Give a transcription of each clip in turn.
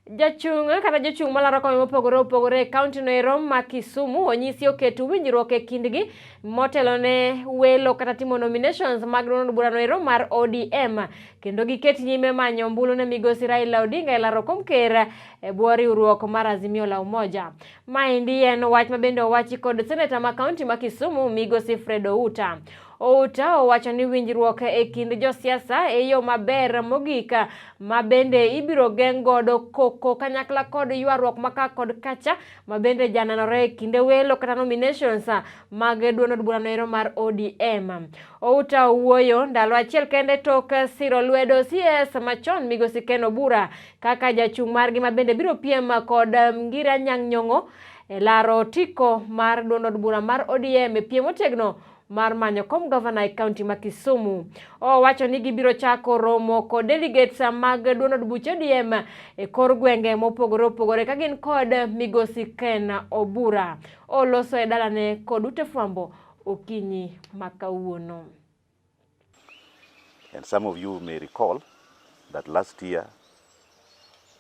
Jachung' kata jochung' malaro kony mopogore opogore e kaunti no ero ma Kisumu onyisi oketo winjruok e kindgi motelo ne welo kata timo nominations mag duond bura no ero mar ODM kendo giket nyime manyo ombulu ne migosi Raila Odinga e laro kom ker e bwo riwruok mar Azimio la Umoja. Maendi en wach mabende owachi kod seneta ma kaunti ma Kisumu migosi Fred Outa. Outa owacho ni winjruok e kind josiasa e yo maber mogik ma bende ibiro geng' godo koko kanyakla kod ywaruok maka kod kacha ma bende janenore e kinde welo kata nominations mag duond bura no ero mar ODM. Outa wuoyo ndalo achiel kende tok siro lwedo CS machon migosi Ken Obura kaka jachung' margi ma bende biro piem kod Ngira Nyang' Nyong'o e laro tiko mar duond bura mar ODM e piem otegno mar manyo kom governor e kaunti ma Kisumu. Owacho ni gibiro chako romo kod delegates mag duond buch ODM e kor gwenge mopogore opogore ka gin kod migosi Ken Obura. Oloso e dalane kod ute fwambo okinyi makawuono. And some of you may recall that last year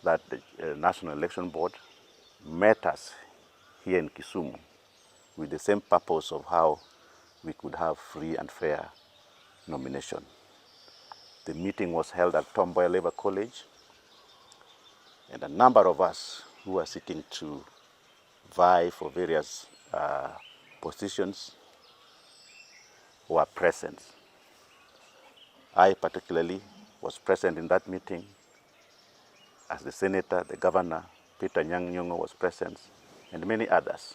that the National Election Board met us here in Kisumu with the same purpose of how we could have free and fair nomination. The meeting was held at Tom Mboya Labour College, and a number of us who were seeking to vie for various positions were present. I particularly was present in that meeting as the senator, the governor, Peter Nyang' Nyong'o was present, and many others.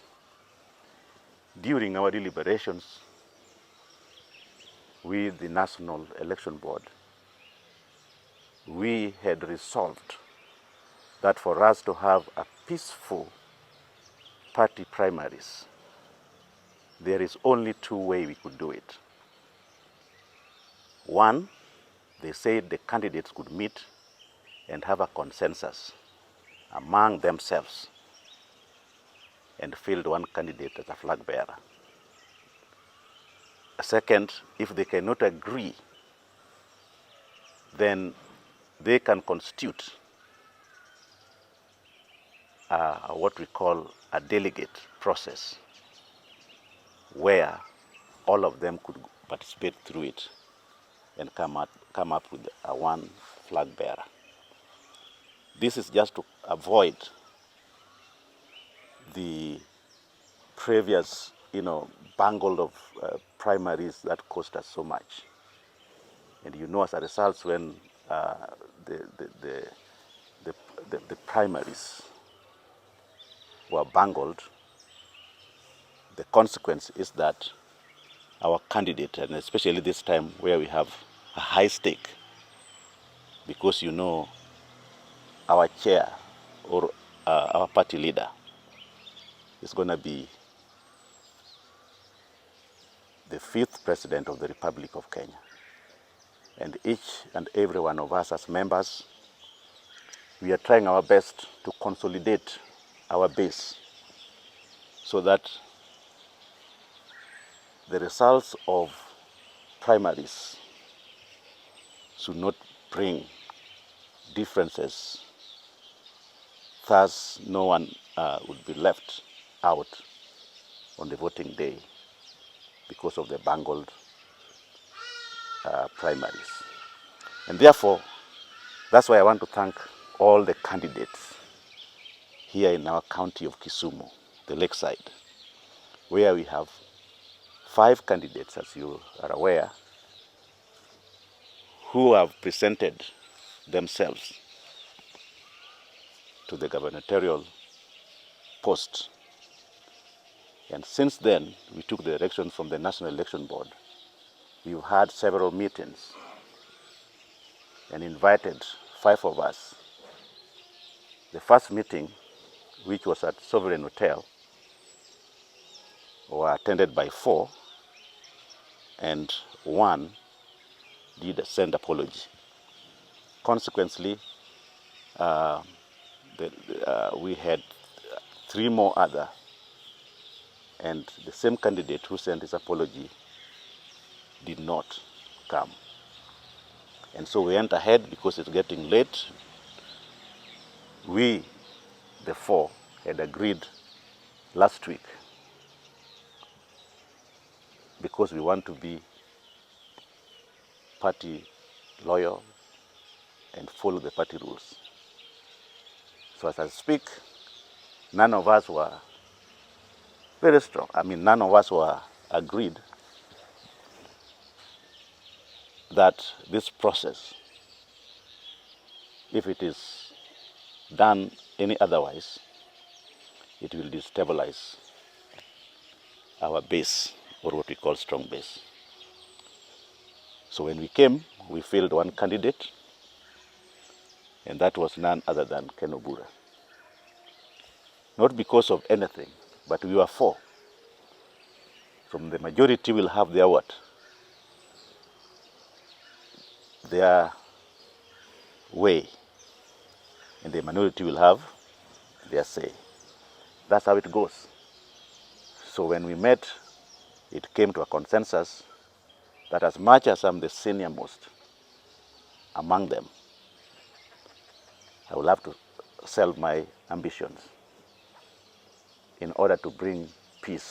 During our deliberations with the National Election Board, we had resolved that for us to have a peaceful party primaries, there is only two ways we could do it. One, they said the candidates could meet and have a consensus among themselves and field one candidate as a flag bearer. Second, if they cannot agree, then they can constitute what we call a delegate process, where all of them could participate through it and come up with a one flag bearer. This is just to avoid the previous, bungle of primaries that cost us so much. And as a result, when the primaries were bungled, the consequence is that our candidate, and especially this time where we have a high stake, because our chair or our party leader is going to be the 5th president of the Republic of Kenya. And each and every one of us as members, we are trying our best to consolidate our base so that the results of primaries should not bring differences. Thus, no one would be left out on the voting day because of the bungled primaries. And therefore, that's why I want to thank all the candidates here in our county of Kisumu, the Lakeside, where we have 5 candidates, as you are aware, who have presented themselves to the gubernatorial post. And since then, we took the direction from the National Election Board. We've had several meetings and invited 5 of us. The first meeting, which was at Sovereign Hotel, were attended by 4, and 1 did send apology. Consequently, we had 3 more other, and the same candidate who sent his apology did not come. And so we went ahead because it's getting late. we, the four, had agreed last week, because we want to be party loyal and follow the party rules. So as I speak, none of us were very strong. I mean, none of us were agreed that this process, if it is done any otherwise, it will destabilize our base, or what we call strong base. So when we came, we fielded one candidate, and that was none other than Ken Obura. Not because of anything, but we were four. So the majority will have their what? Their way, and the minority will have their say. That's how it goes. So when we met, it came to a consensus that as much as I'm the senior most among them, I will have to sell my ambitions in order to bring peace